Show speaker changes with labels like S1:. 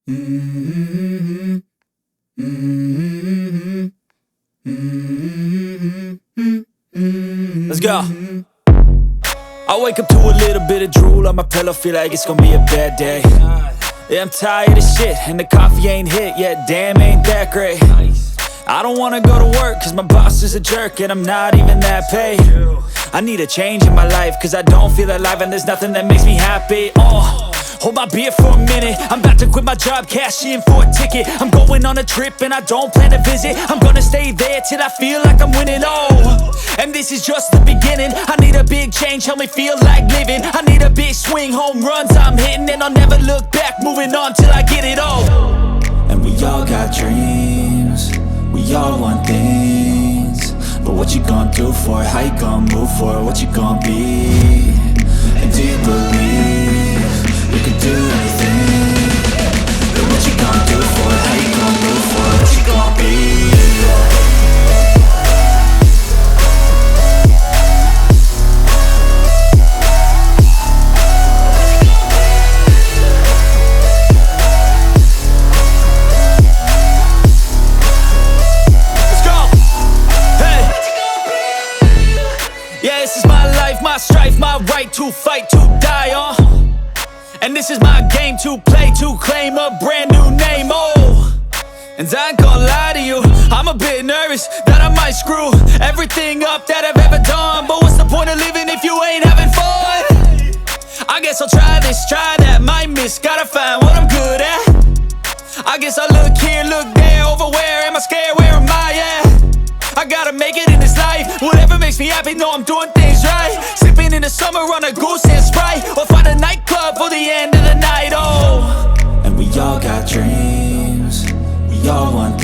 S1: Mm-hmm. Mm-hmm. Mm-hmm. Let's go. I wake up to a little bit of drool on my pillow, feel like it's gonna be a bad day. Yeah, I'm tired of shit, and the coffee ain't hit yet, damn, ain't that great. I don't wanna go to work, cause my boss is a jerk, and I'm not even that paid. I need a change in my life, cause I don't feel alive, and there's nothing that makes me happy. Hold my beer for a minute, I'm about to quit my job, cash in for a ticket. I'm going on a trip and I don't plan to visit. I'm gonna stay there till I feel like I'm winning, and this is just the beginning. I need a big change, help me feel like living. I need a big swing, home runs I'm hitting, and I'll never look back, moving on till I get it all. And we all got dreams, we all want things, but what you gonna do for it? How you gonna move for it? What you gonna be? And do you believe you can do anything? But what you gonna do for it? How you gonna move for it? What you gonna be? Yeah, this is my life, my strife, my right to fight, to die on. And this is my game to play, to claim a brand new name, And I ain't gonna lie to you, I'm a bit nervous that I might screw everything up that I've ever done. But what's the point of living if you ain't having fun? I guess I'll try this, try that, might miss, gotta find what I'm good at. I guess I look here, look there, over where am I scared, where am I at? I gotta make it in this life, whatever makes me happy, know I'm doing things right. Sipping in the summer on a goose and Sprite, or find a nightclub for the end of the night, And we all got dreams, we all want